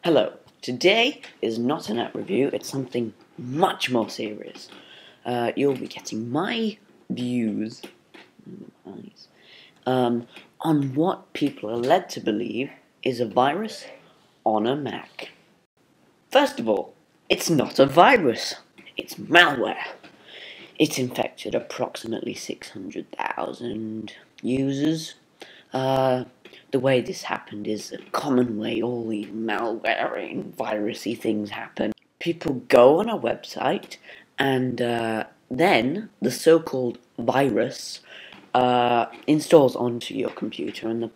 Hello, today is not an app review, it's something much more serious. You'll be getting my views on what people are led to believe is a virus on a Mac. First of all, it's not a virus, it's malware. It's infected approximately 600,000 users. The way this happened is a common way all these malware and virusy things happen. People go on a website and then the so-called virus installs onto your computer, and the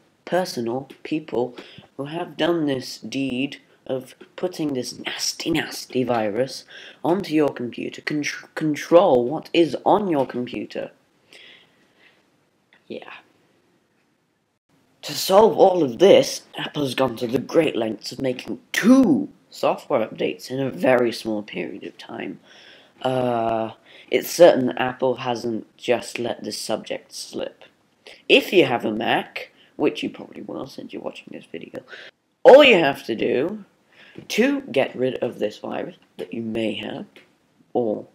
people who have done this deed of putting this nasty virus onto your computer control what is on your computer. Yeah. To solve all of this, Apple has gone to the great lengths of making 2 software updates in a very small period of time. It's certain that Apple hasn't just let this subject slip. If you have a Mac, which you probably will since you're watching this video, all you have to do to get rid of this virus that you may have, or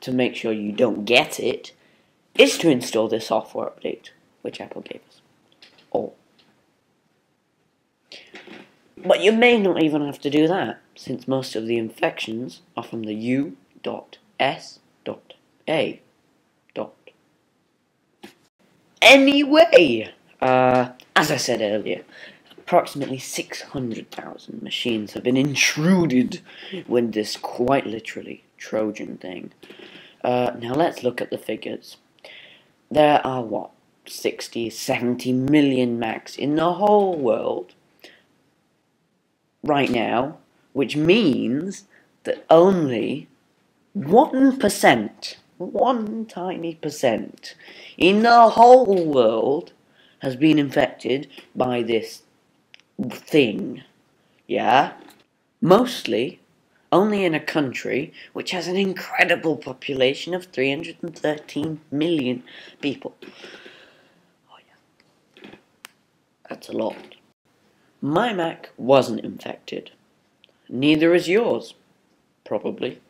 to make sure you don't get it, is to install this software update, which Apple gave us. But you may not even have to do that, since most of the infections are from the U.S.A. Anyway, as I said earlier, approximately 600,000 machines have been intruded with this quite literally Trojan thing. Now let's look at the figures. There are 60, 70 million Macs in the whole world right now, which means that only 1%, one tiny percent, in the whole world has been infected by this thing. Yeah? Mostly only in a country which has an incredible population of 313 million people. Oh yeah. That's a lot. My Mac wasn't infected. Neither is yours, probably.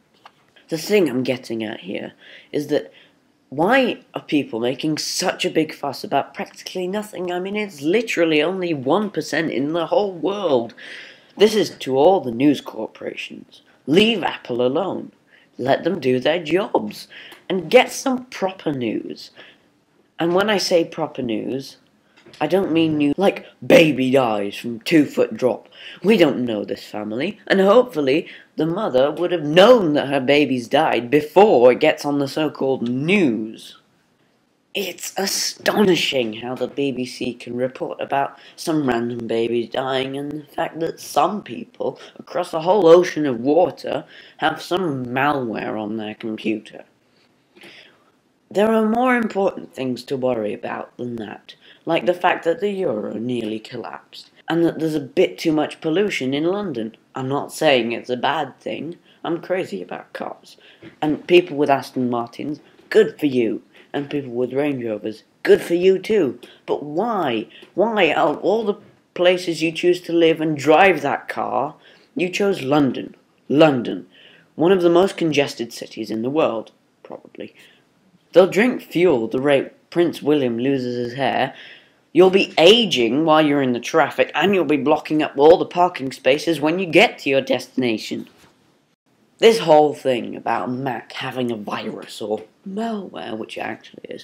The thing I'm getting at here is that why are people making such a big fuss about practically nothing? I mean, it's literally only 1% in the whole world. This is to all the news corporations. Leave Apple alone. Let them do their jobs. And get some proper news. And when I say proper news, I don't mean news like baby dies from 2-foot drop. We don't know this family, and hopefully the mother would have known that her baby's died before it gets on the so-called news. It's astonishing how the BBC can report about some random baby dying, and the fact that some people across a whole ocean of water have some malware on their computer. There are more important things to worry about than that, like the fact that the euro nearly collapsed, and that there's a bit too much pollution in London. I'm not saying it's a bad thing, I'm crazy about cars. And people with Aston Martins, good for you. And people with Range Rovers, good for you too. But why? Why, out of all the places you choose to live and drive that car, you chose London. London, one of the most congested cities in the world, probably. They'll drink fuel the rate Prince William loses his hair. You'll be aging while you're in the traffic, and you'll be blocking up all the parking spaces when you get to your destination. This whole thing about Mac having a virus, or malware, which it actually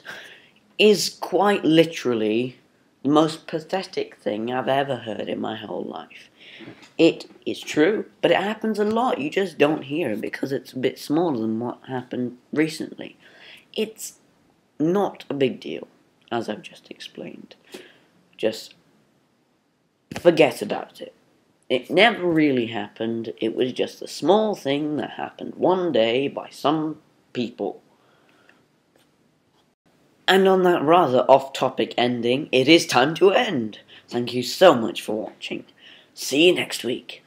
is quite literally the most pathetic thing I've ever heard in my whole life. It is true, but it happens a lot. You just don't hear it because it's a bit smaller than what happened recently. It's not a big deal, as I've just explained. Just forget about it. It never really happened. It was just a small thing that happened one day by some people. And on that rather off-topic ending, it is time to end. Thank you so much for watching. See you next week.